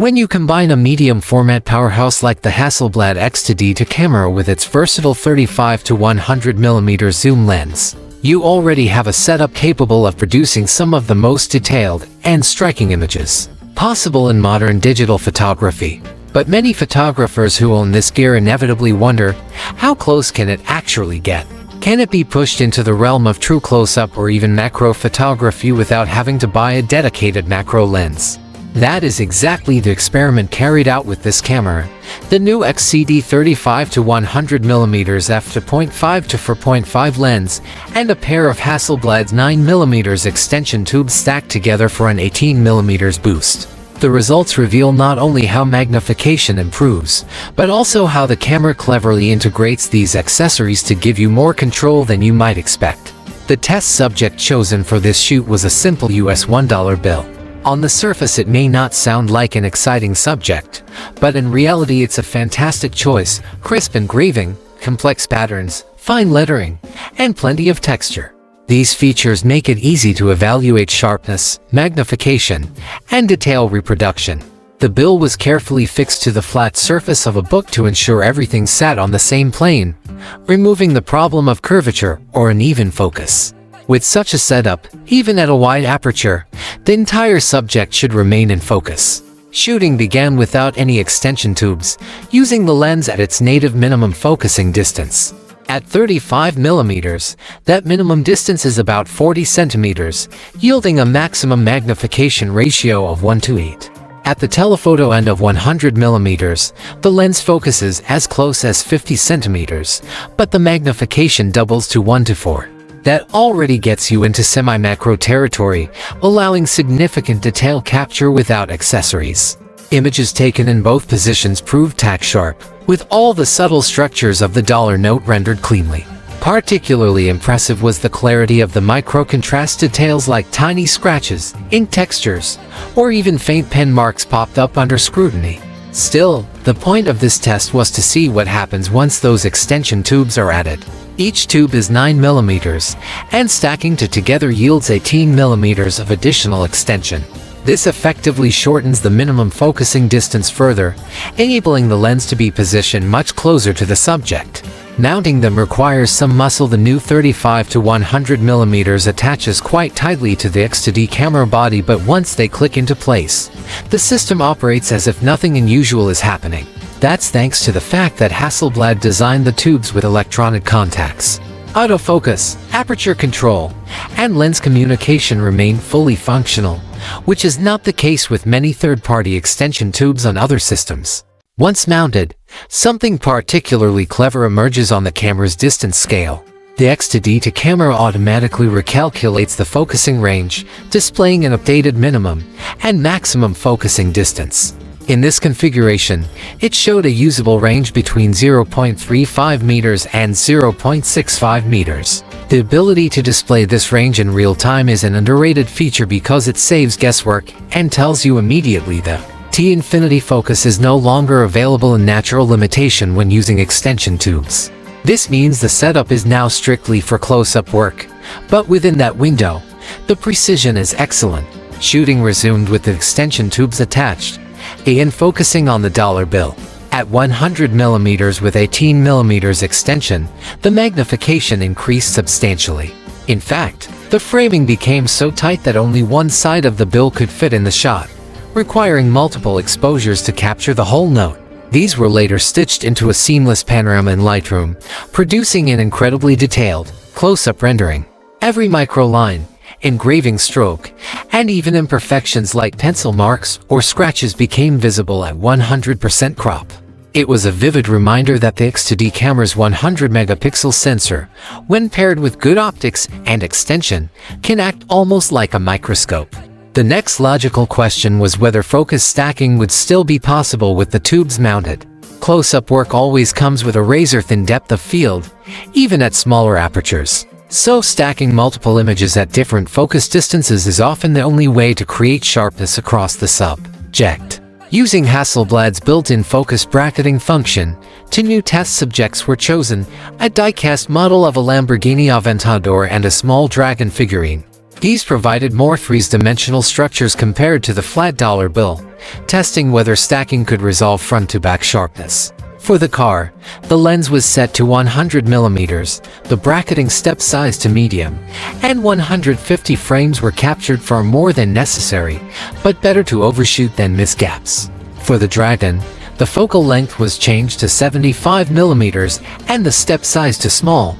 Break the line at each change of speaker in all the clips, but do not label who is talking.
When you combine a medium-format powerhouse like the Hasselblad X2D II camera with its versatile 35 to 100mm zoom lens, you already have a setup capable of producing some of the most detailed and striking images possible in modern digital photography. But many photographers who own this gear inevitably wonder, how close can it actually get? Can it be pushed into the realm of true close-up or even macro photography without having to buy a dedicated macro lens? That is exactly the experiment carried out with this camera, the new XCD 35 to 100mm f/.5 to 4.5 lens, and a pair of Hasselblad's 9mm extension tubes stacked together for an 18mm boost. The results reveal not only how magnification improves, but also how the camera cleverly integrates these accessories to give you more control than you might expect. The test subject chosen for this shoot was a simple US $1 bill. On the surface it may not sound like an exciting subject, but in reality it's a fantastic choice: crisp engraving, complex patterns, fine lettering, and plenty of texture. These features make it easy to evaluate sharpness, magnification, and detail reproduction. The bill was carefully fixed to the flat surface of a book to ensure everything sat on the same plane, removing the problem of curvature or uneven focus. With such a setup, even at a wide aperture, the entire subject should remain in focus. Shooting began without any extension tubes, using the lens at its native minimum focusing distance. At 35mm, that minimum distance is about 40 centimeters, yielding a maximum magnification ratio of 1:8. At the telephoto end of 100mm, the lens focuses as close as 50 centimeters, but the magnification doubles to 1:4. That already gets you into semi-macro territory, allowing significant detail capture without accessories. Images taken in both positions proved tack-sharp, with all the subtle structures of the dollar note rendered cleanly. Particularly impressive was the clarity of the micro-contrast details like tiny scratches, ink textures, or even faint pen marks popped up under scrutiny. Still, the point of this test was to see what happens once those extension tubes are added. Each tube is 9mm, and stacking together yields 18mm of additional extension. This effectively shortens the minimum focusing distance further, enabling the lens to be positioned much closer to the subject. Mounting them requires some muscle. The new 35 to 100mm attaches quite tightly to the X2D camera body, but once they click into place, the system operates as if nothing unusual is happening. That's thanks to the fact that Hasselblad designed the tubes with electronic contacts. Autofocus, aperture control, and lens communication remain fully functional, which is not the case with many third-party extension tubes on other systems. Once mounted, something particularly clever emerges on the camera's distance scale. The X2D II camera automatically recalculates the focusing range, displaying an updated minimum and maximum focusing distance. In this configuration, it showed a usable range between 0.35 meters and 0.65 meters. The ability to display this range in real time is an underrated feature because it saves guesswork and tells you immediately the T-infinity focus is no longer available in natural limitation when using extension tubes. This means the setup is now strictly for close-up work, but within that window, the precision is excellent. Shooting resumed with the extension tubes attached, and focusing on the dollar bill. At 100mm with 18mm extension, the magnification increased substantially. In fact, the framing became so tight that only one side of the bill could fit in the shot, requiring multiple exposures to capture the whole note. These were later stitched into a seamless panorama in Lightroom, producing an incredibly detailed, close-up rendering. Every micro line, engraving stroke, and even imperfections like pencil marks or scratches became visible at 100% crop. It was a vivid reminder that the X2D camera's 100-megapixel sensor, when paired with good optics and extension, can act almost like a microscope. The next logical question was whether focus stacking would still be possible with the tubes mounted. Close-up work always comes with a razor-thin depth of field, even at smaller apertures. So stacking multiple images at different focus distances is often the only way to create sharpness across the subject. Using Hasselblad's built-in focus bracketing function, two new test subjects were chosen, a die-cast model of a Lamborghini Aventador and a small dragon figurine. These provided more three-dimensional structures compared to the flat dollar bill, testing whether stacking could resolve front-to-back sharpness. For the car, the lens was set to 100 mm, the bracketing step size to medium, and 150 frames were captured far more than necessary, but better to overshoot than miss gaps. For the Dragon, the focal length was changed to 75 mm and the step size to small,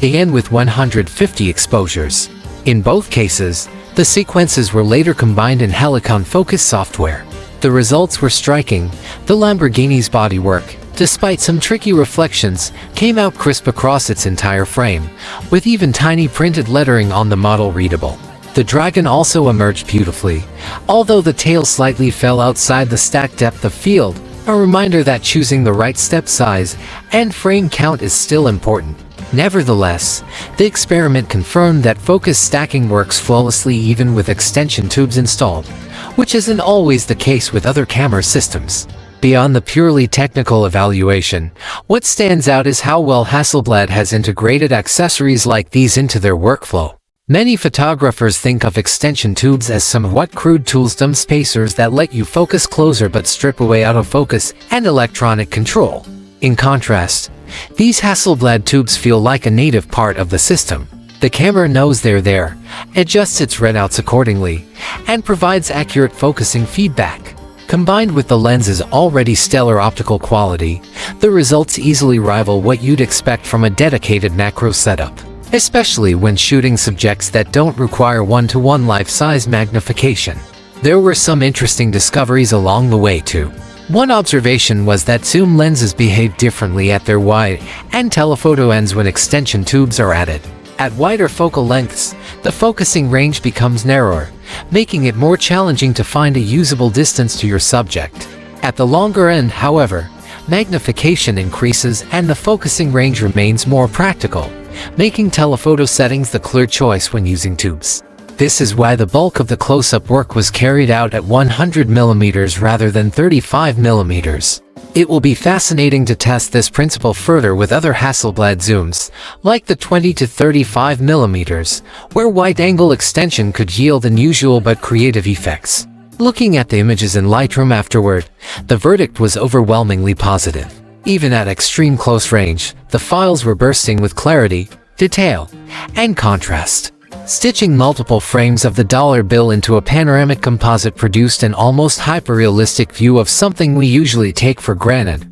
again with 150 exposures. In both cases, the sequences were later combined in Helicon Focus software. The results were striking. The Lamborghini's bodywork, despite some tricky reflections, came out crisp across its entire frame, with even tiny printed lettering on the model readable. The Dragon also emerged beautifully, although the tail slightly fell outside the stack depth of field, a reminder that choosing the right step size and frame count is still important. Nevertheless, the experiment confirmed that focus stacking works flawlessly even with extension tubes installed, which isn't always the case with other camera systems. Beyond the purely technical evaluation, what stands out is how well Hasselblad has integrated accessories like these into their workflow. Many photographers think of extension tubes as somewhat crude tools, dumb spacers that let you focus closer but strip away autofocus and electronic control. In contrast, these Hasselblad tubes feel like a native part of the system. The camera knows they're there, adjusts its readouts accordingly, and provides accurate focusing feedback. Combined with the lens's already stellar optical quality, the results easily rival what you'd expect from a dedicated macro setup, especially when shooting subjects that don't require one-to-one life-size magnification. There were some interesting discoveries along the way too. One observation was that zoom lenses behave differently at their wide and telephoto ends when extension tubes are added. At wider focal lengths, the focusing range becomes narrower, making it more challenging to find a usable distance to your subject. At the longer end, however, magnification increases and the focusing range remains more practical, making telephoto settings the clear choice when using tubes. This is why the bulk of the close-up work was carried out at 100 mm rather than 35 mm. It will be fascinating to test this principle further with other Hasselblad zooms, like the 20 to 35 mm, where wide-angle extension could yield unusual but creative effects. Looking at the images in Lightroom afterward, the verdict was overwhelmingly positive. Even at extreme close range, the files were bursting with clarity, detail, and contrast. Stitching multiple frames of the dollar bill into a panoramic composite produced an almost hyper-realistic view of something we usually take for granted,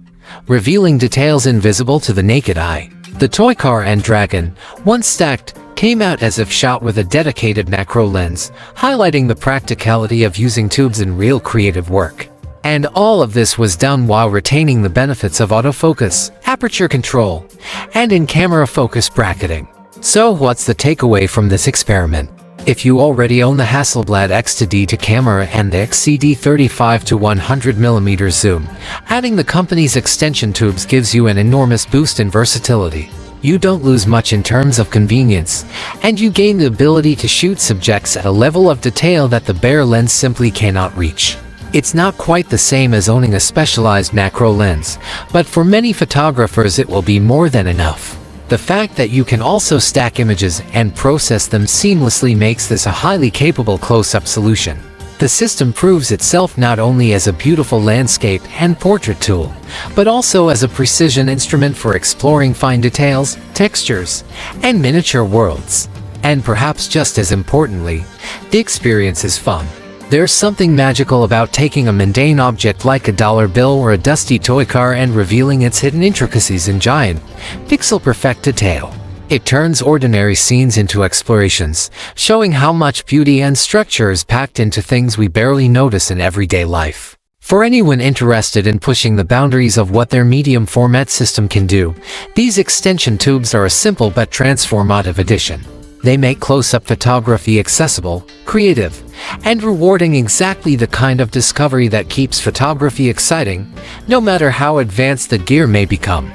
revealing details invisible to the naked eye. The toy car and Dragon, once stacked, came out as if shot with a dedicated macro lens, highlighting the practicality of using tubes in real creative work. And all of this was done while retaining the benefits of autofocus, aperture control, and in-camera focus bracketing. So what's the takeaway from this experiment? If you already own the Hasselblad X2D II camera and the XCD 35 to 100 mm zoom, adding the company's extension tubes gives you an enormous boost in versatility. You don't lose much in terms of convenience, and you gain the ability to shoot subjects at a level of detail that the bare lens simply cannot reach. It's not quite the same as owning a specialized macro lens, but for many photographers it will be more than enough. The fact that you can also stack images and process them seamlessly makes this a highly capable close-up solution. The system proves itself not only as a beautiful landscape and portrait tool, but also as a precision instrument for exploring fine details, textures, and miniature worlds. And perhaps just as importantly, the experience is fun. There's something magical about taking a mundane object like a dollar bill or a dusty toy car and revealing its hidden intricacies in giant, pixel-perfect detail. It turns ordinary scenes into explorations, showing how much beauty and structure is packed into things we barely notice in everyday life. For anyone interested in pushing the boundaries of what their medium format system can do, these extension tubes are a simple but transformative addition. They make close-up photography accessible, creative, and rewarding, exactly the kind of discovery that keeps photography exciting, no matter how advanced the gear may become.